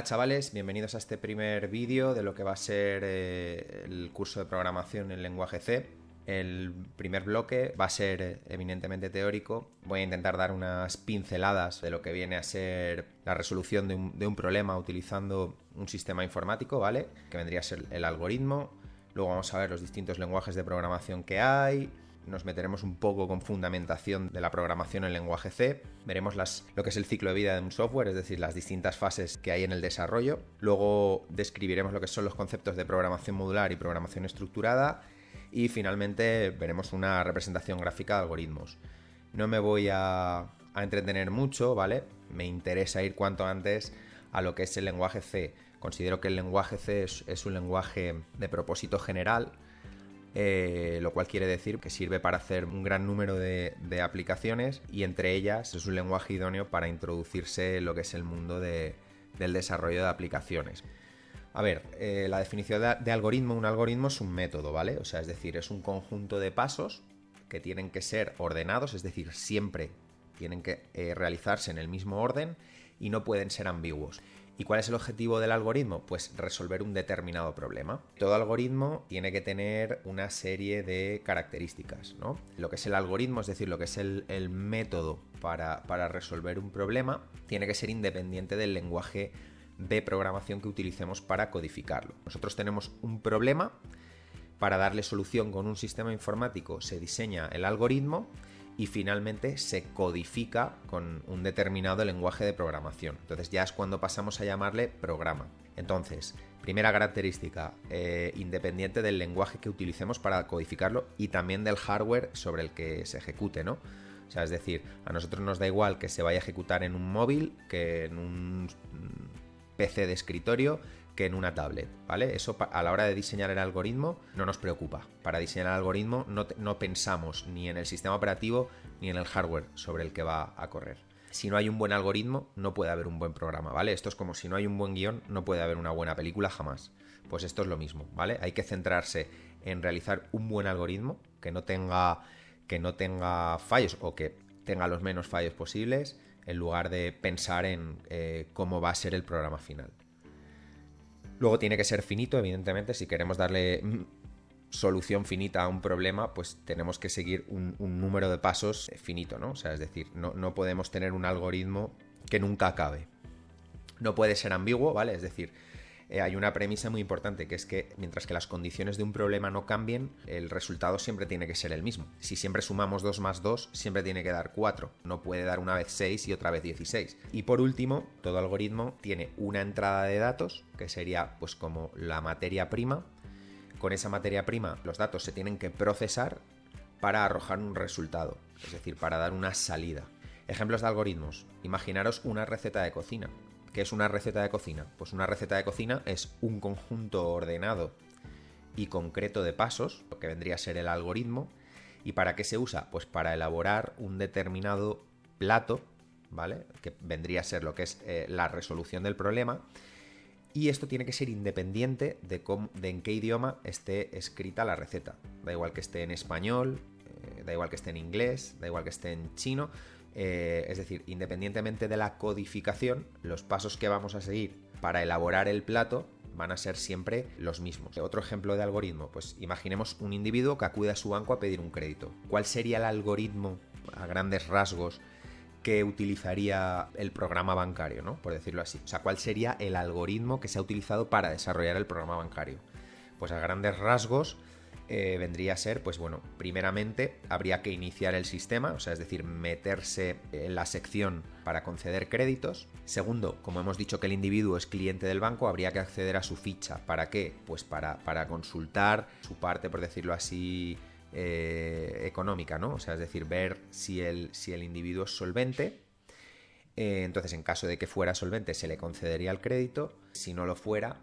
chavales, bienvenidos a este primer vídeo de lo que va a ser el curso de programación en lenguaje C. El primer bloque va a ser eminentemente teórico. Voy a intentar dar unas pinceladas de lo que viene a ser la resolución de un problema utilizando un sistema informático, ¿vale? Que vendría a ser el algoritmo. Luego vamos a ver los distintos lenguajes de programación que hay. Nos meteremos un poco con fundamentación de la programación en lenguaje C. Veremos lo que es el ciclo de vida de un software, es decir, las distintas fases que hay en el desarrollo. Luego describiremos lo que son los conceptos de programación modular y programación estructurada. Y finalmente veremos una representación gráfica de algoritmos. No me voy a entretener mucho, ¿vale? Me interesa ir cuanto antes a lo que es el lenguaje C. Considero que el lenguaje C es un lenguaje de propósito general, lo cual quiere decir que sirve para hacer un gran número de aplicaciones y entre ellas es un lenguaje idóneo para introducirse en lo que es el mundo del desarrollo de aplicaciones. A ver, la definición de algoritmo, un algoritmo es un método, ¿vale? O sea, es decir, es un conjunto de pasos que tienen que ser ordenados, es decir, siempre tienen que realizarse en el mismo orden y no pueden ser ambiguos. ¿Y cuál es el objetivo del algoritmo? Pues resolver un determinado problema. Todo algoritmo tiene que tener una serie de características, ¿no? Lo que es el algoritmo, es decir, lo que es el método para resolver un problema, tiene que ser independiente del lenguaje de programación que utilicemos para codificarlo. Nosotros tenemos un problema, para darle solución con un sistema informático se diseña el algoritmo y finalmente se codifica con un determinado lenguaje de programación. Entonces ya es cuando pasamos a llamarle programa. Entonces, primera característica, independiente del lenguaje que utilicemos para codificarlo y también del hardware sobre el que se ejecute, ¿no? O sea, es decir, a nosotros nos da igual que se vaya a ejecutar en un móvil que en un PC de escritorio que en una tablet, ¿vale? Eso a la hora de diseñar el algoritmo no nos preocupa. Para diseñar el algoritmo no pensamos ni en el sistema operativo ni en el hardware sobre el que va a correr. Si no hay un buen algoritmo, no puede haber un buen programa, ¿vale? Esto es como si no hay un buen guión, no puede haber una buena película jamás. Pues esto es lo mismo, ¿vale? Hay que centrarse en realizar un buen algoritmo que no tenga fallos o que tenga los menos fallos posibles en lugar de pensar en cómo va a ser el programa final. Luego tiene que ser finito, evidentemente. Si queremos darle solución finita a un problema, pues tenemos que seguir un número de pasos finito, ¿no? O sea, es decir, no podemos tener un algoritmo que nunca acabe. No puede ser ambiguo, ¿vale? Es decir, hay una premisa muy importante, que es que mientras que las condiciones de un problema no cambien, el resultado siempre tiene que ser el mismo. Si siempre sumamos 2 más 2, siempre tiene que dar 4. No puede dar una vez 6 y otra vez 16. Y por último, todo algoritmo tiene una entrada de datos, que sería pues como la materia prima. Con esa materia prima, los datos se tienen que procesar para arrojar un resultado, es decir, para dar una salida. Ejemplos de algoritmos. Imaginaros una receta de cocina. ¿Qué es una receta de cocina? Pues una receta de cocina es un conjunto ordenado y concreto de pasos, lo que vendría a ser el algoritmo. ¿Y para qué se usa? Pues para elaborar un determinado plato, ¿vale? Que vendría a ser lo que es la resolución del problema. Y esto tiene que ser independiente de en qué idioma esté escrita la receta. Da igual que esté en español, da igual que esté en inglés, da igual que esté en chino. Es decir, independientemente de la codificación, los pasos que vamos a seguir para elaborar el plato van a ser siempre los mismos. Otro ejemplo de algoritmo, pues imaginemos un individuo que acude a su banco a pedir un crédito. ¿Cuál sería el algoritmo, a grandes rasgos, que utilizaría el programa bancario, ¿no? Por decirlo así. O sea, ¿cuál sería el algoritmo que se ha utilizado para desarrollar el programa bancario? Pues a grandes rasgos vendría a ser, pues bueno, primeramente habría que iniciar el sistema, o sea, es decir, meterse en la sección para conceder créditos. Segundo, como hemos dicho que el individuo es cliente del banco, habría que acceder a su ficha. ¿Para qué? Pues para consultar su parte, por decirlo así, económica, ¿no? O sea, es decir, ver si el individuo es solvente. Entonces, en caso de que fuera solvente, se le concedería el crédito. Si no lo fuera,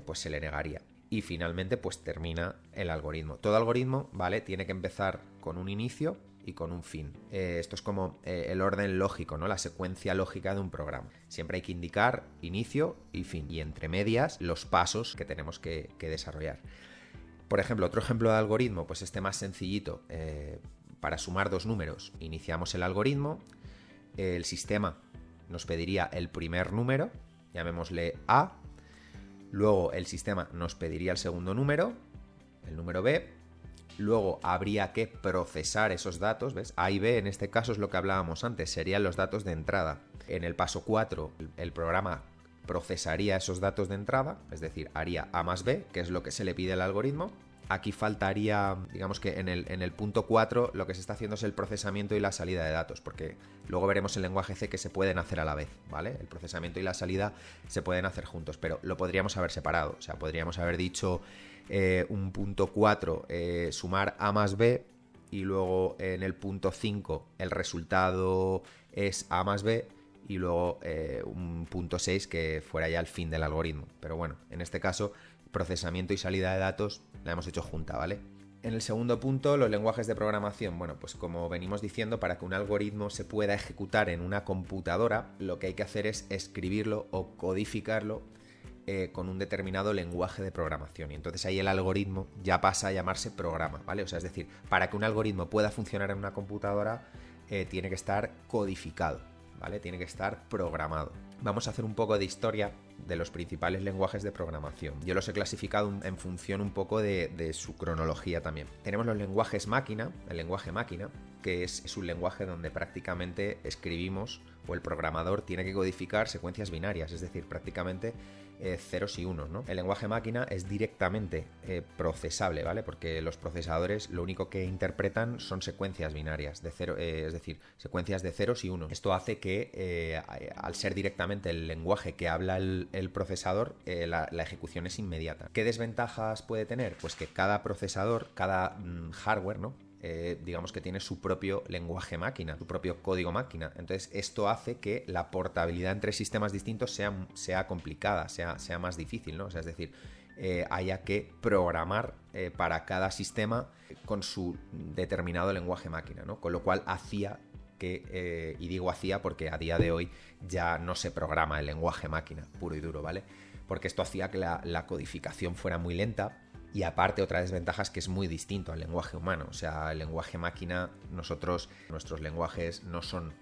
pues se le negaría. Y finalmente pues termina el algoritmo. Todo algoritmo, ¿vale? Tiene que empezar con un inicio y con un fin. Esto es como el orden lógico, ¿no? La secuencia lógica de un programa. Siempre hay que indicar inicio y fin. Y entre medias los pasos que tenemos que desarrollar. Por ejemplo, otro ejemplo de algoritmo, pues este más sencillito. Para sumar dos números, iniciamos el algoritmo. El sistema nos pediría el primer número. llamémosle A. Luego el sistema nos pediría el segundo número, el número B. Luego habría que procesar esos datos, ¿ves? A y B en este caso es lo que hablábamos antes, serían los datos de entrada. En el paso 4 el programa procesaría esos datos de entrada, es decir, haría A más B, que es lo que se le pide al algoritmo. Aquí faltaría, digamos que en el punto 4 lo que se está haciendo es el procesamiento y la salida de datos, porque luego veremos en lenguaje C que se pueden hacer a la vez, ¿vale? El procesamiento y la salida se pueden hacer juntos, pero lo podríamos haber separado, o sea, podríamos haber dicho un punto 4 sumar A más B y luego en el punto 5 el resultado es A más B y luego un punto 6 que fuera ya el fin del algoritmo, pero bueno, en este caso procesamiento y salida de datos la hemos hecho junta, ¿vale? En el segundo punto, los lenguajes de programación. Bueno, pues como venimos diciendo, para que un algoritmo se pueda ejecutar en una computadora, lo que hay que hacer es escribirlo o codificarlo con un determinado lenguaje de programación. Y entonces ahí el algoritmo ya pasa a llamarse programa, ¿vale? O sea, es decir, para que un algoritmo pueda funcionar en una computadora, tiene que estar codificado, ¿vale? Tiene que estar programado. Vamos a hacer un poco de historia de los principales lenguajes de programación. Yo los he clasificado en función un poco de su cronología también. Tenemos los lenguajes máquina, el lenguaje máquina, que es un lenguaje donde prácticamente escribimos o el programador tiene que codificar secuencias binarias, es decir, prácticamente ceros y unos, ¿no? El lenguaje máquina es directamente procesable, ¿vale? Porque los procesadores lo único que interpretan son secuencias binarias, de cero, es decir, secuencias de ceros y unos. Esto hace que al ser directamente el lenguaje que habla el procesador, la ejecución es inmediata. ¿Qué desventajas puede tener? Pues que cada procesador, cada hardware, ¿no? Digamos que tiene su propio lenguaje máquina, su propio código máquina. Entonces esto hace que la portabilidad entre sistemas distintos sea complicada, sea más difícil, ¿no? O sea, es decir, haya que programar para cada sistema con su determinado lenguaje máquina, ¿no? Con lo cual hacía que, y digo hacía porque a día de hoy ya no se programa el lenguaje máquina puro y duro, ¿vale? Porque esto hacía que la codificación fuera muy lenta. Y aparte otra desventaja es que es muy distinto al lenguaje humano, o sea, el lenguaje máquina, nuestros lenguajes no son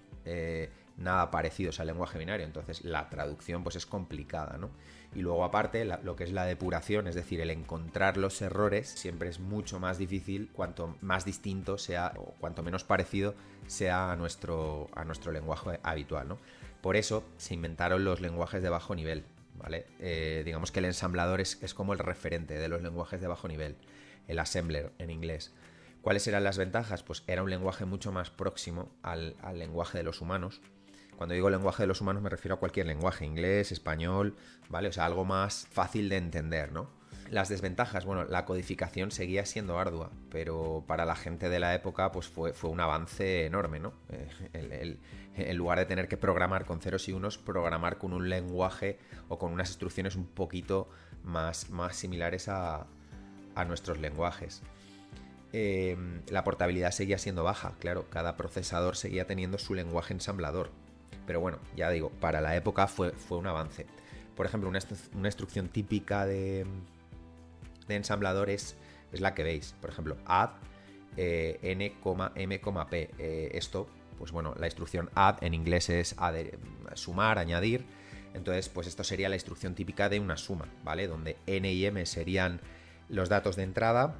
nada parecidos al lenguaje binario, entonces la traducción pues es complicada, ¿no? Y luego aparte lo que es la depuración, es decir, el encontrar los errores siempre es mucho más difícil cuanto más distinto sea o cuanto menos parecido sea a nuestro lenguaje habitual, ¿no? Por eso se inventaron los lenguajes de bajo nivel, ¿vale? Digamos que el ensamblador es como el referente de los lenguajes de bajo nivel, el assembler en inglés. ¿Cuáles eran las ventajas? Pues era un lenguaje mucho más próximo al lenguaje de los humanos. Cuando digo lenguaje de los humanos me refiero a cualquier lenguaje, inglés, español, ¿vale? O sea, algo más fácil de entender, ¿no? Las desventajas, bueno, la codificación seguía siendo ardua, pero para la gente de la época pues fue un avance enorme, ¿no? En lugar de tener que programar con ceros y unos, programar con un lenguaje o con unas instrucciones un poquito más similares a nuestros lenguajes. La portabilidad seguía siendo baja, claro, cada procesador seguía teniendo su lenguaje ensamblador. Pero bueno, ya digo, para la época fue un avance. Por ejemplo, una instrucción típica de ensamblador es la que veis. Por ejemplo, add n, m, p. Esto, pues bueno, la instrucción add en inglés es sumar, añadir. Entonces, pues esto sería la instrucción típica de una suma, ¿vale? Donde n y m serían los datos de entrada.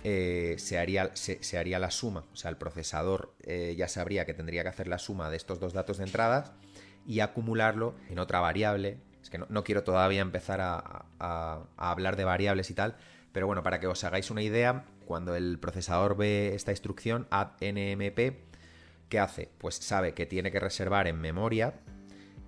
Se haría la suma, o sea, el procesador ya sabría que tendría que hacer la suma de estos dos datos de entrada y acumularlo en otra variable. Es que no quiero todavía empezar a hablar de variables y tal, pero bueno, para que os hagáis una idea, cuando el procesador ve esta instrucción add nmp, ¿qué hace? Pues sabe que tiene que reservar en memoria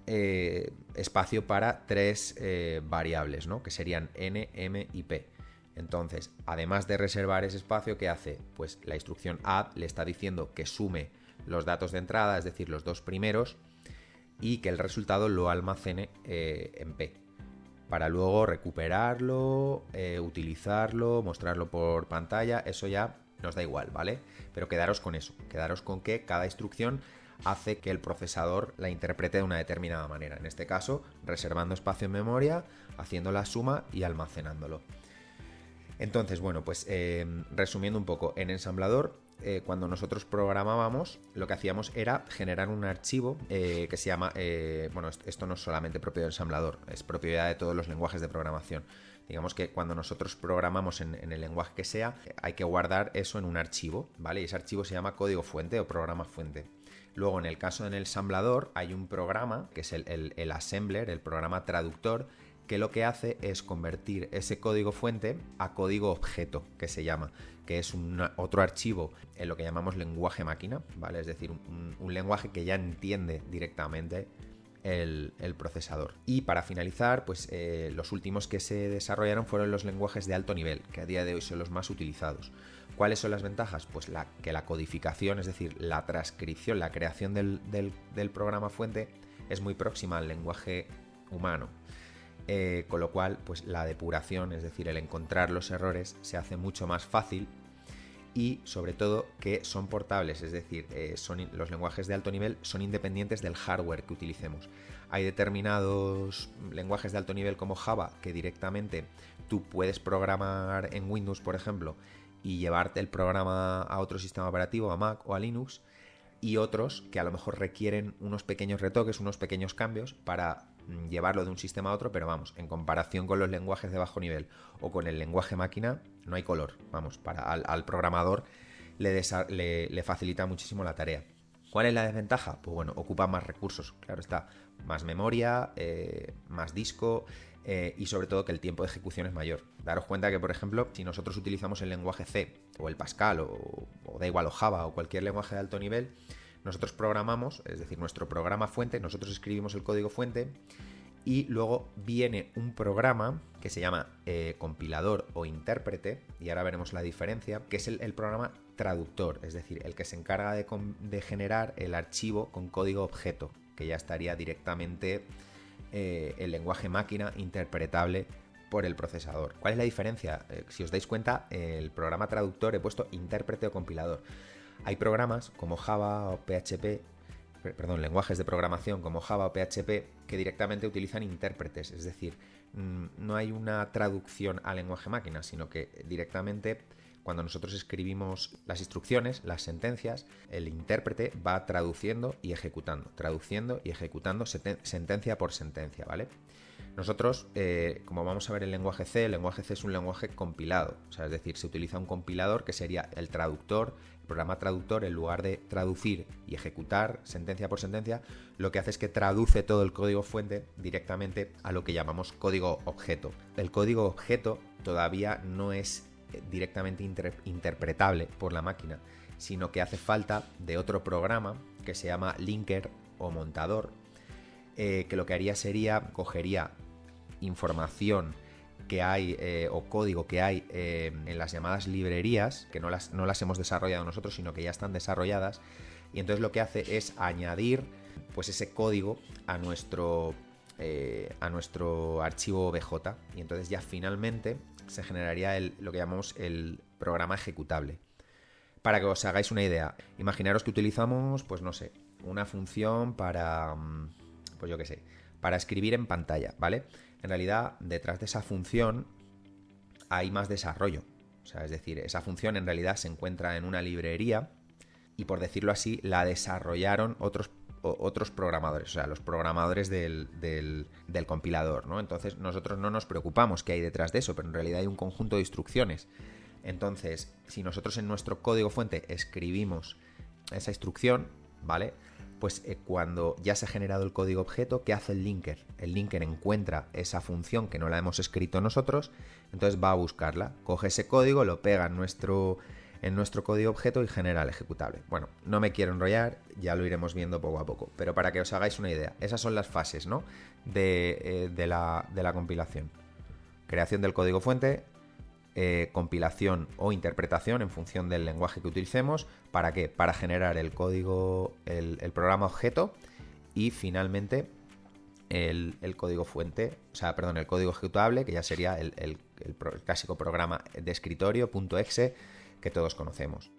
espacio para tres variables, ¿no? Que serían n, m y p. Entonces, además de reservar ese espacio, ¿qué hace? Pues la instrucción add le está diciendo que sume los datos de entrada, es decir, los dos primeros, y que el resultado lo almacene en P, para luego recuperarlo, utilizarlo, mostrarlo por pantalla. Eso ya nos da igual, ¿vale? Pero quedaros con eso, quedaros con que cada instrucción hace que el procesador la interprete de una determinada manera. En este caso, reservando espacio en memoria, haciendo la suma y almacenándolo. Entonces, bueno, pues resumiendo un poco, en ensamblador cuando nosotros programábamos, lo que hacíamos era generar un archivo que se llama, esto no es solamente propio del ensamblador, es propiedad de todos los lenguajes de programación. Digamos que cuando nosotros programamos en el lenguaje que sea, hay que guardar eso en un archivo, ¿vale? Y ese archivo se llama código fuente o programa fuente. Luego, en el caso del ensamblador, hay un programa, que es el assembler, el programa traductor, que lo que hace es convertir ese código fuente a código objeto, que se llama, que es otro archivo en lo que llamamos lenguaje máquina, ¿vale? Es decir, un lenguaje que ya entiende directamente el procesador. Y para finalizar, pues los últimos que se desarrollaron fueron los lenguajes de alto nivel, que a día de hoy son los más utilizados. ¿Cuáles son las ventajas? Pues que la codificación, es decir, la transcripción, la creación del programa fuente es muy próxima al lenguaje humano. Con lo cual, pues la depuración, es decir, el encontrar los errores, se hace mucho más fácil y sobre todo que son portables, es decir, los lenguajes de alto nivel son independientes del hardware que utilicemos. Hay determinados lenguajes de alto nivel como Java que directamente tú puedes programar en Windows, por ejemplo, y llevarte el programa a otro sistema operativo, a Mac o a Linux, y otros que a lo mejor requieren unos pequeños retoques, unos pequeños cambios para llevarlo de un sistema a otro, pero vamos, en comparación con los lenguajes de bajo nivel o con el lenguaje máquina, no hay color. Vamos, al programador le facilita muchísimo la tarea. ¿Cuál es la desventaja? Pues bueno, ocupa más recursos, claro está, más memoria, más disco y sobre todo que el tiempo de ejecución es mayor. Daros cuenta que, por ejemplo, si nosotros utilizamos el lenguaje C o el Pascal o da igual o Java o cualquier lenguaje de alto nivel, nosotros programamos, es decir, nuestro programa fuente, nosotros escribimos el código fuente y luego viene un programa que se llama compilador o intérprete, y ahora veremos la diferencia, que es el programa traductor, es decir, el que se encarga de generar el archivo con código objeto, que ya estaría directamente el lenguaje máquina interpretable por el procesador. ¿Cuál es la diferencia? Si os dais cuenta, el programa traductor he puesto intérprete o compilador. Hay programas como Java o PHP, lenguajes de programación como Java o PHP que directamente utilizan intérpretes, es decir, no hay una traducción al lenguaje máquina, sino que directamente cuando nosotros escribimos las instrucciones, las sentencias, el intérprete va traduciendo y ejecutando sentencia por sentencia, ¿vale? Nosotros, como vamos a ver el lenguaje C es un lenguaje compilado, o sea, es decir, se utiliza un compilador que sería el traductor, el programa traductor, en lugar de traducir y ejecutar sentencia por sentencia, lo que hace es que traduce todo el código fuente directamente a lo que llamamos código objeto. El código objeto todavía no es directamente interpretable por la máquina, sino que hace falta de otro programa que se llama linker o montador, que lo que haría sería cogería información que hay o código que hay en las llamadas librerías, que no las hemos desarrollado nosotros, sino que ya están desarrolladas, y entonces lo que hace es añadir pues ese código a nuestro archivo OBJ, y entonces ya finalmente se generaría lo que llamamos el programa ejecutable. Para que os hagáis una idea, imaginaros que utilizamos, pues no sé, una función para, pues yo qué sé, para escribir en pantalla, ¿vale? En realidad, detrás de esa función hay más desarrollo. O sea, es decir, esa función en realidad se encuentra en una librería y, por decirlo así, la desarrollaron otros programadores, o sea, los programadores del compilador, ¿no? Entonces, nosotros no nos preocupamos qué hay detrás de eso, pero en realidad hay un conjunto de instrucciones. Entonces, si nosotros en nuestro código fuente escribimos esa instrucción, ¿vale? Pues cuando ya se ha generado el código objeto, ¿qué hace el linker? El linker encuentra esa función que no la hemos escrito nosotros, entonces va a buscarla, coge ese código, lo pega en nuestro código objeto y genera el ejecutable. Bueno, no me quiero enrollar, ya lo iremos viendo poco a poco, pero para que os hagáis una idea, esas son las fases, ¿no? de la compilación. Creación del código fuente, compilación o interpretación en función del lenguaje que utilicemos. ¿Para qué? Para generar el código, el programa objeto, y finalmente el código fuente, el código ejecutable, que ya sería el clásico programa de escritorio .exe que todos conocemos.